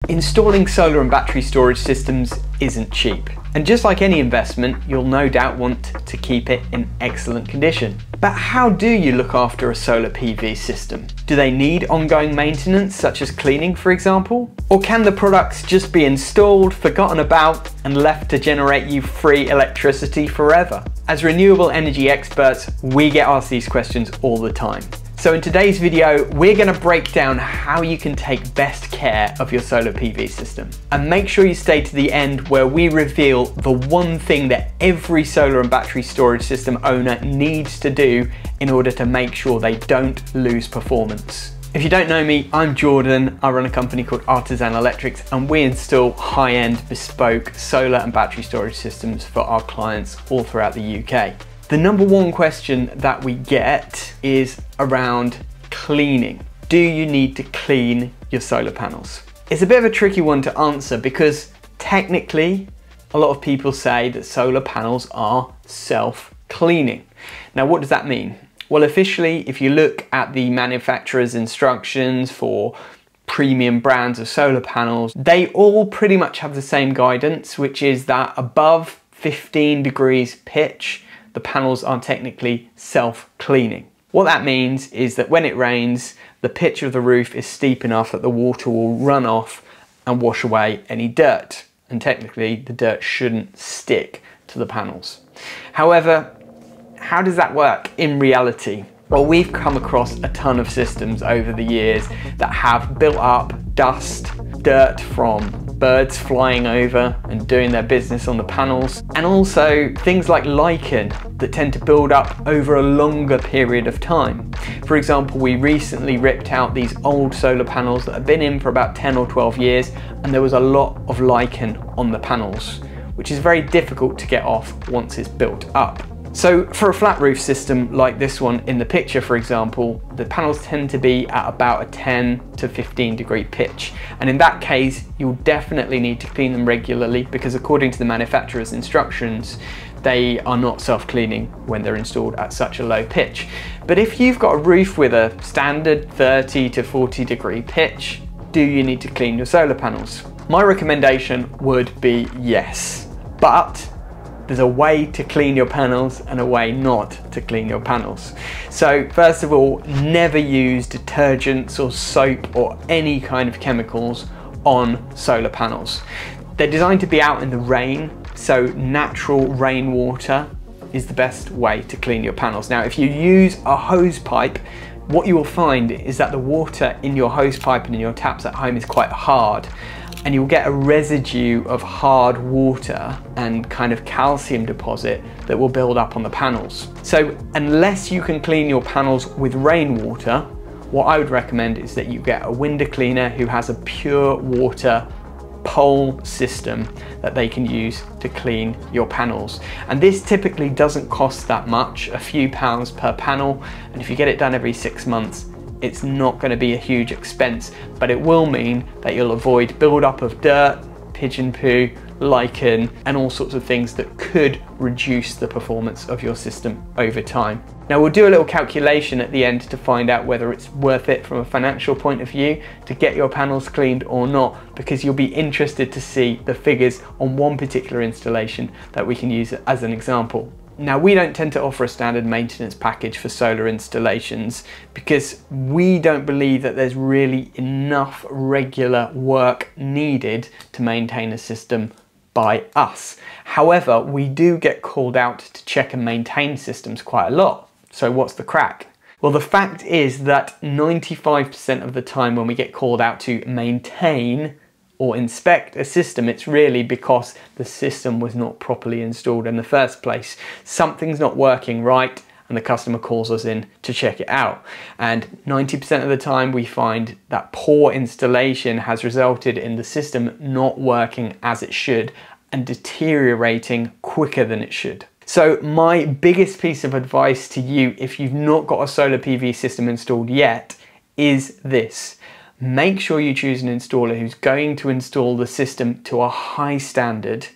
Installing solar and battery storage systems isn't cheap. And just like any investment, you'll no doubt want to keep it in excellent condition. But how do you look after a solar PV system? Do they need ongoing maintenance, such as cleaning, for example? Or can the products just be installed, forgotten about, and left to generate you free electricity forever? As renewable energy experts, we get asked these questions all the time. So in today's video, we're going to break down how you can take best care of your solar PV system. And make sure you stay to the end, where we reveal the one thing that every solar and battery storage system owner needs to do in order to make sure they don't lose performance. If you don't know me, I'm Jordan. I run a company called Artisan Electrics, and we install high-end bespoke solar and battery storage systems for our clients all throughout the UK. The number one question that we get is around cleaning. Do you need to clean your solar panels? It's a bit of a tricky one to answer, because technically a lot of people say that solar panels are self-cleaning. Now, what does that mean? Well, officially, if you look at the manufacturer's instructions for premium brands of solar panels, they all pretty much have the same guidance, which is that above 15 degrees pitch, the panels are technically self-cleaning. What that means is that when it rains, the pitch of the roof is steep enough that the water will run off and wash away any dirt. And technically, the dirt shouldn't stick to the panels. However, how does that work in reality? Well, we've come across a ton of systems over the years that have built up dust, dirt from birds flying over and doing their business on the panels, and also things like lichen that tend to build up over a longer period of time. For example, we recently ripped out these old solar panels that have been in for about 10 or 12 years, and there was a lot of lichen on the panels, which is very difficult to get off once it's built up. So for a flat roof system like this one in the picture, for example, the panels tend to be at about a 10 to 15 degree pitch. And in that case, you'll definitely need to clean them regularly, because according to the manufacturer's instructions, they are not self-cleaning when they're installed at such a low pitch. But if you've got a roof with a standard 30 to 40 degree pitch, do you need to clean your solar panels? My recommendation would be yes, but there's a way to clean your panels and a way not to clean your panels. So first of all, never use detergents or soap or any kind of chemicals on solar panels. They're designed to be out in the rain, so natural rainwater is the best way to clean your panels. Now, if you use a hose pipe, what you will find is that the water in your hose pipe and in your taps at home is quite hard, and you'll get a residue of hard water and kind of calcium deposit that will build up on the panels. So unless you can clean your panels with rainwater, what I would recommend is that you get a window cleaner who has a pure water pole system that they can use to clean your panels. And this typically doesn't cost that much, a few pounds per panel, and if you get it done every 6 months, it's not going to be a huge expense, but it will mean that you'll avoid build-up of dirt, pigeon poo, lichen, and all sorts of things that could reduce the performance of your system over time. Now, we'll do a little calculation at the end to find out whether it's worth it from a financial point of view to get your panels cleaned or not, because you'll be interested to see the figures on one particular installation that we can use as an example. Now, we don't tend to offer a standard maintenance package for solar installations, because we don't believe that there's really enough regular work needed to maintain a system by us. However, we do get called out to check and maintain systems quite a lot. So what's the crack? Well, the fact is that 95% of the time when we get called out to maintain or inspect a system, it's really because the system was not properly installed in the first place. Something's not working right, and the customer calls us in to check it out. And 90% of the time we find that poor installation has resulted in the system not working as it should and deteriorating quicker than it should. So my biggest piece of advice to you, if you've not got a solar PV system installed yet, is this. Make sure you choose an installer who's going to install the system to a high standard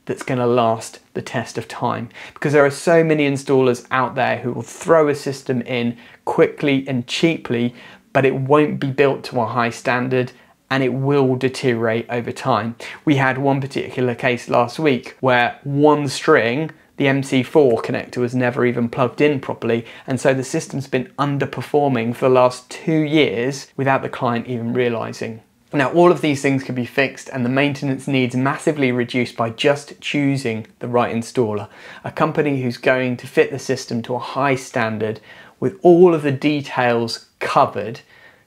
that's going to last the test of time, because there are so many installers out there who will throw a system in quickly and cheaply, but it won't be built to a high standard and it will deteriorate over time. We had one particular case last week where one string, the MC4 connector, was never even plugged in properly, and so the system's been underperforming for the last 2 years without the client even realizing. Now, all of these things can be fixed and the maintenance needs massively reduced by just choosing the right installer, a company who's going to fit the system to a high standard with all of the details covered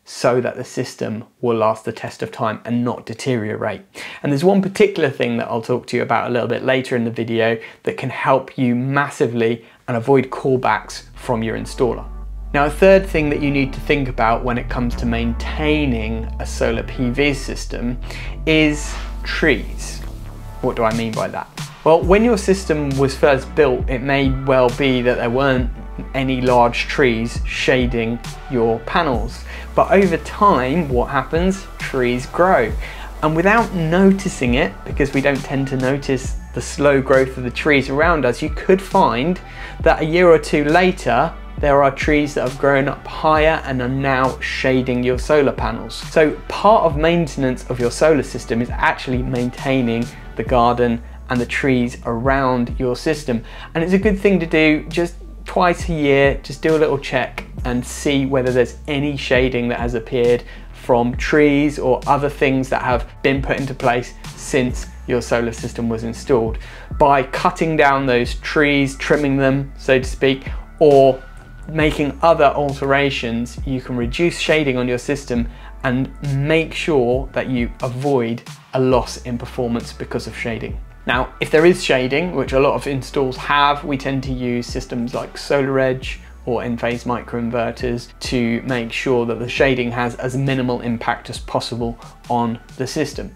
so that the system will last the test of time and not deteriorate. And there's one particular thing that I'll talk to you about a little bit later in the video that can help you massively and avoid callbacks from your installer. Now, a third thing that you need to think about when it comes to maintaining a solar PV system is trees. What do I mean by that? Well, when your system was first built, it may well be that there weren't any large trees shading your panels. But over time, what happens? Trees grow. And without noticing it, because we don't tend to notice the slow growth of the trees around us, you could find that a year or two later, there are trees that have grown up higher and are now shading your solar panels. So part of maintenance of your solar system is actually maintaining the garden and the trees around your system. And it's a good thing to do just twice a year. Just do a little check and see whether there's any shading that has appeared from trees or other things that have been put into place since your solar system was installed. By cutting down those trees, trimming them, so to speak, or making other alterations, you can reduce shading on your system and make sure that you avoid a loss in performance because of shading. Now, if there is shading, which a lot of installs have, we tend to use systems like SolarEdge or Enphase microinverters to make sure that the shading has as minimal impact as possible on the system.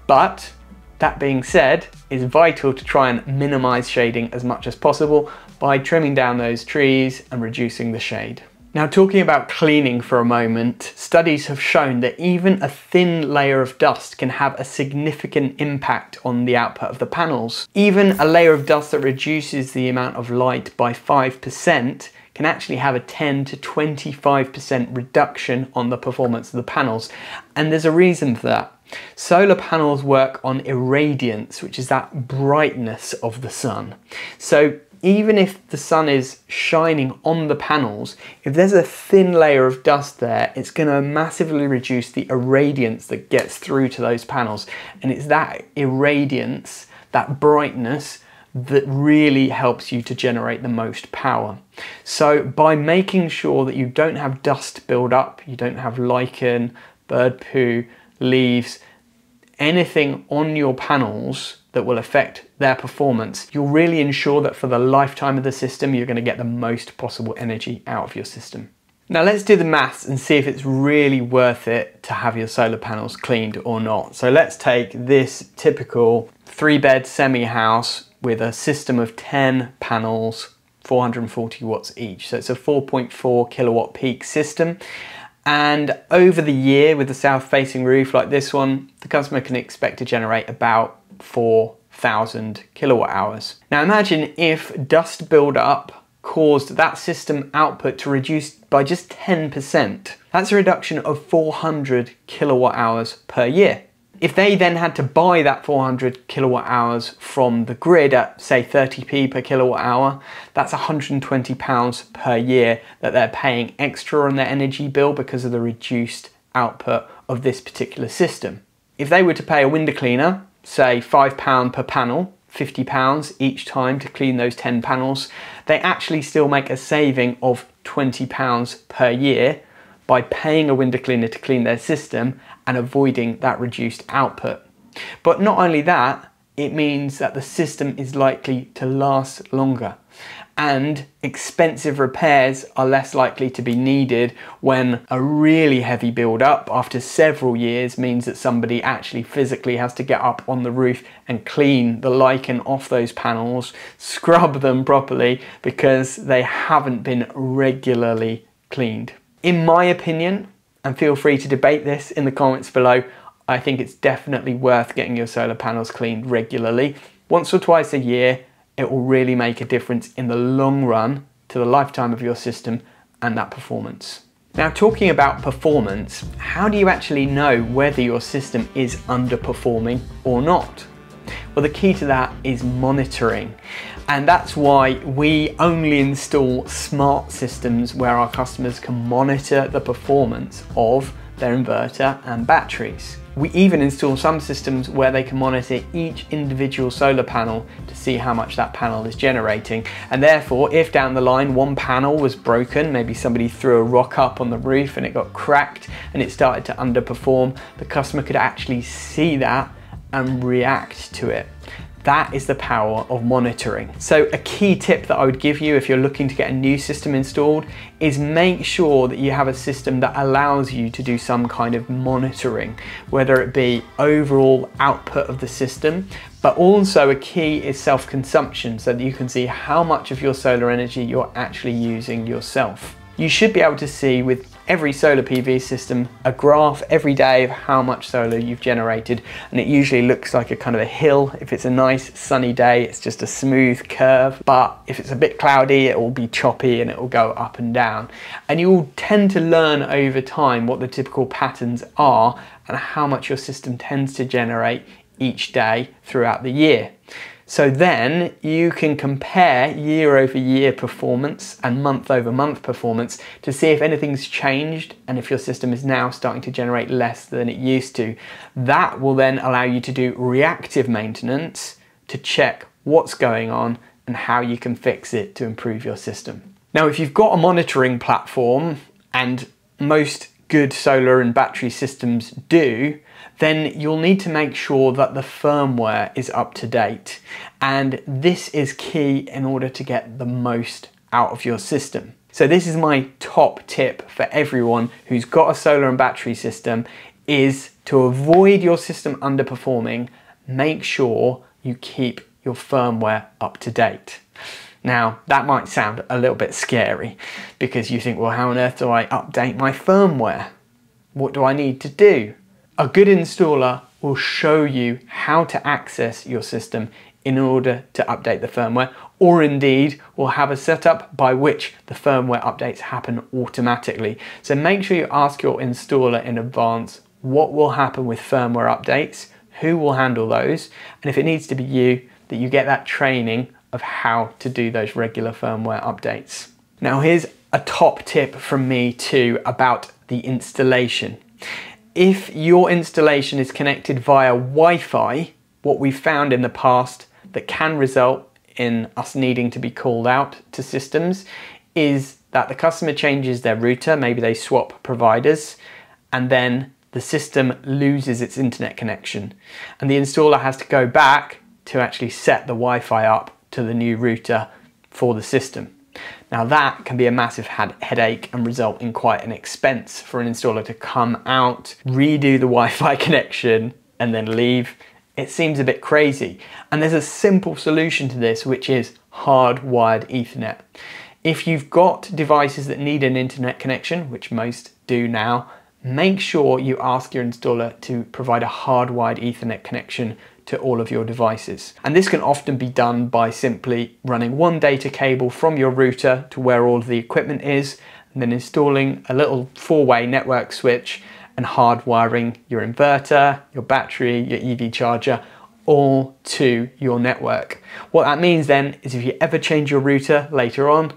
But that being said, it's vital to try and minimize shading as much as possible by trimming down those trees and reducing the shade. Now, talking about cleaning for a moment, studies have shown that even a thin layer of dust can have a significant impact on the output of the panels. Even a layer of dust that reduces the amount of light by 5% can actually have a 10 to 25% reduction on the performance of the panels. And there's a reason for that. Solar panels work on irradiance, which is that brightness of the sun. So even if the sun is shining on the panels, if there's a thin layer of dust there, it's going to massively reduce the irradiance that gets through to those panels. And it's that irradiance, that brightness, that really helps you to generate the most power. So by making sure that you don't have dust build up, you don't have lichen, bird poo, leaves, anything on your panels that will affect their performance, you'll really ensure that for the lifetime of the system, you're going to get the most possible energy out of your system. Now let's do the maths and see if it's really worth it to have your solar panels cleaned or not. So let's take this typical 3-bed semi-house with a system of 10 panels, 440 watts each. So it's a 4.4 kilowatt peak system. And over the year with the south-facing roof like this one, the customer can expect to generate about 4,000 kilowatt hours. Now imagine if dust build-up caused that system output to reduce by just 10%. That's a reduction of 400 kilowatt hours per year. If they then had to buy that 400 kilowatt hours from the grid at say 30p per kilowatt hour, that's £120 per year that they're paying extra on their energy bill because of the reduced output of this particular system. If they were to pay a window cleaner, say £5 per panel, £50 each time to clean those 10 panels, they actually still make a saving of £20 per year by paying a window cleaner to clean their system and avoiding that reduced output. But not only that, it means that the system is likely to last longer and expensive repairs are less likely to be needed when a really heavy build up after several years means that somebody actually physically has to get up on the roof and clean the lichen off those panels, scrub them properly because they haven't been regularly cleaned. In my opinion, and feel free to debate this in the comments below, I think it's definitely worth getting your solar panels cleaned regularly. Once or twice a year, it will really make a difference in the long run to the lifetime of your system and that performance. Now, talking about performance, how do you actually know whether your system is underperforming or not? Well, the key to that is monitoring. And that's why we only install smart systems where our customers can monitor the performance of their inverter and batteries. We even install some systems where they can monitor each individual solar panel to see how much that panel is generating. And therefore, if down the line one panel was broken, maybe somebody threw a rock up on the roof and it got cracked and it started to underperform, the customer could actually see that and react to it. That is the power of monitoring. So a key tip that I would give you if you're looking to get a new system installed is make sure that you have a system that allows you to do some kind of monitoring, whether it be overall output of the system, but also a key is self-consumption, so that you can see how much of your solar energy you're actually using yourself. You should be able to see with every solar PV system a graph every day of how much solar you've generated, and it usually looks like a kind of a hill. If it's a nice sunny day, it's just a smooth curve, but if it's a bit cloudy, it will be choppy and it will go up and down. And you will tend to learn over time what the typical patterns are and how much your system tends to generate each day throughout the year. So then you can compare year over year performance and month over month performance to see if anything's changed and if your system is now starting to generate less than it used to. That will then allow you to do reactive maintenance to check what's going on and how you can fix it to improve your system. Now, if you've got a monitoring platform, and most good solar and battery systems do, then you'll need to make sure that the firmware is up to date. And this is key in order to get the most out of your system. So this is my top tip for everyone who's got a solar and battery system, is to avoid your system underperforming, make sure you keep your firmware up to date. Now, that might sound a little bit scary because you think, well, how on earth do I update my firmware? What do I need to do? A good installer will show you how to access your system in order to update the firmware, or indeed will have a setup by which the firmware updates happen automatically. So make sure you ask your installer in advance what will happen with firmware updates, who will handle those, and if it needs to be you, that you get that training of how to do those regular firmware updates. Now, here's a top tip from me too about the installation. If your installation is connected via Wi-Fi, what we've found in the past that can result in us needing to be called out to systems is that the customer changes their router, maybe they swap providers, and then the system loses its internet connection. And the installer has to go back to actually set the Wi-Fi up to the new router for the system. Now that can be a massive headache and result in quite an expense for an installer to come out, redo the Wi-Fi connection and then leave. It seems a bit crazy. And there's a simple solution to this, which is hardwired Ethernet. If you've got devices that need an internet connection, which most do now, make sure you ask your installer to provide a hardwired Ethernet connection to all of your devices. And this can often be done by simply running one data cable from your router to where all of the equipment is, and then installing a little four-way network switch and hardwiring your inverter, your battery, your EV charger, all to your network. What that means then is if you ever change your router later on,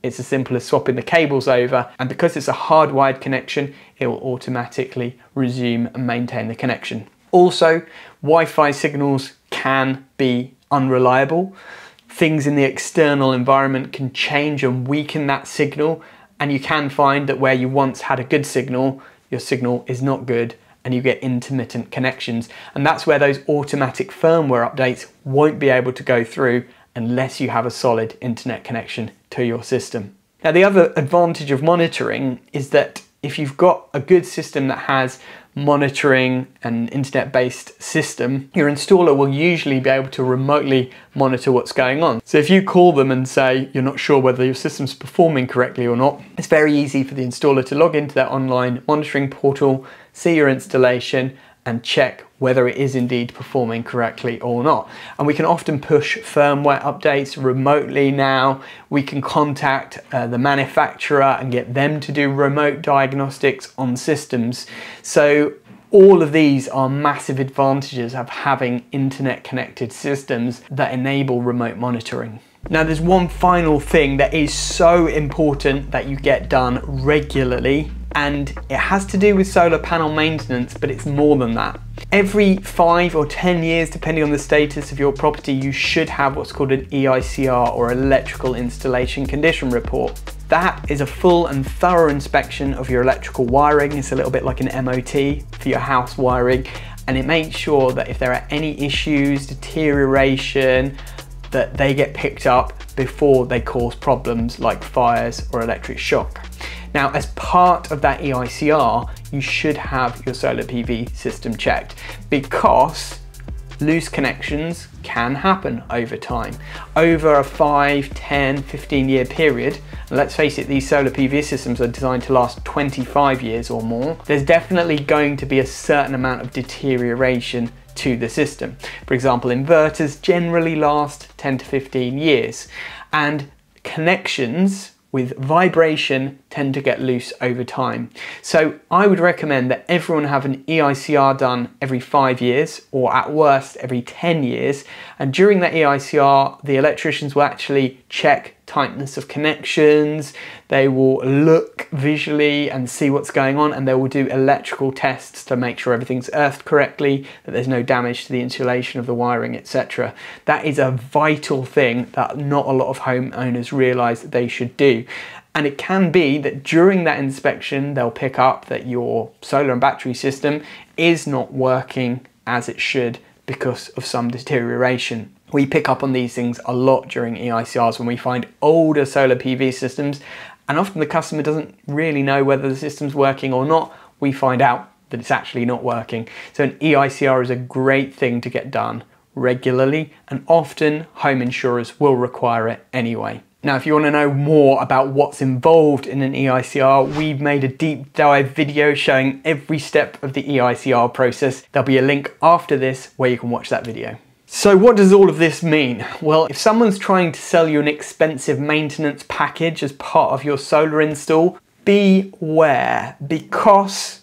it's as simple as swapping the cables over, and because it's a hardwired connection, it will automatically resume and maintain the connection. Also, Wi-Fi signals can be unreliable. Things in the external environment can change and weaken that signal, and you can find that where you once had a good signal, your signal is not good and you get intermittent connections. And that's where those automatic firmware updates won't be able to go through unless you have a solid internet connection to your system. Now, the other advantage of monitoring is that if you've got a good system that has monitoring and internet-based system, your installer will usually be able to remotely monitor what's going on. So if you call them and say you're not sure whether your system's performing correctly or not, it's very easy for the installer to log into their online monitoring portal, see your installation, and check whether it is indeed performing correctly or not. And we can often push firmware updates remotely now. We can contact the manufacturer and get them to do remote diagnostics on systems. So all of these are massive advantages of having internet connected systems that enable remote monitoring. Now there's one final thing that is so important that you get done regularly, and it has to do with solar panel maintenance, but it's more than that. Every 5 or 10 years, depending on the status of your property, you should have what's called an EICR, or Electrical Installation Condition Report. That is a full and thorough inspection of your electrical wiring. It's a little bit like an MOT for your house wiring, and it makes sure that if there are any issues, deterioration, that they get picked up before they cause problems like fires or electric shock. Now, as part of that EICR, you should have your solar PV system checked, because loose connections can happen over time. Over a 5, 10, 15 year period, and let's face it, these solar PV systems are designed to last 25 years or more, there's definitely going to be a certain amount of deterioration to the system. For example, inverters generally last 10 to 15 years, and connections with vibration tend to get loose over time. So I would recommend that everyone have an EICR done every 5 years, or at worst every 10 years. And during that EICR, the electricians will actually check tightness of connections, they will look visually and see what's going on, and they will do electrical tests to make sure everything's earthed correctly, that there's no damage to the insulation of the wiring, etc. That is a vital thing that not a lot of homeowners realise that they should do. And it can be that during that inspection, they'll pick up that your solar and battery system is not working as it should because of some deterioration. We pick up on these things a lot during EICRs when we find older solar PV systems, and often the customer doesn't really know whether the system's working or not. We find out that it's actually not working. So an EICR is a great thing to get done regularly, and often home insurers will require it anyway. Now, if you want to know more about what's involved in an EICR, we've made a deep dive video showing every step of the EICR process. There'll be a link after this where you can watch that video. So what does all of this mean? Well, if someone's trying to sell you an expensive maintenance package as part of your solar install, beware, because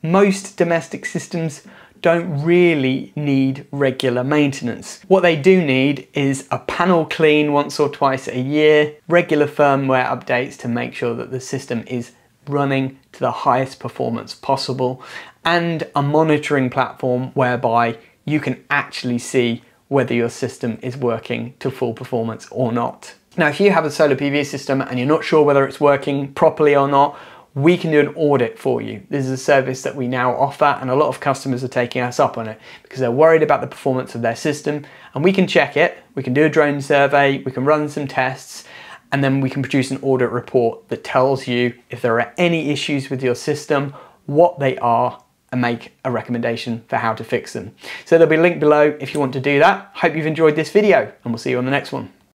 most domestic systems don't really need regular maintenance. What they do need is a panel clean once or twice a year, regular firmware updates to make sure that the system is running to the highest performance possible, and a monitoring platform whereby you can actually see whether your system is working to full performance or not. Now, if you have a solar PV system and you're not sure whether it's working properly or not, we can do an audit for you. This is a service that we now offer, and a lot of customers are taking us up on it because they're worried about the performance of their system, and we can check it. We can do a drone survey, we can run some tests, and then we can produce an audit report that tells you if there are any issues with your system, what they are, and make a recommendation for how to fix them. So there'll be a link below if you want to do that. Hope you've enjoyed this video, and we'll see you on the next one.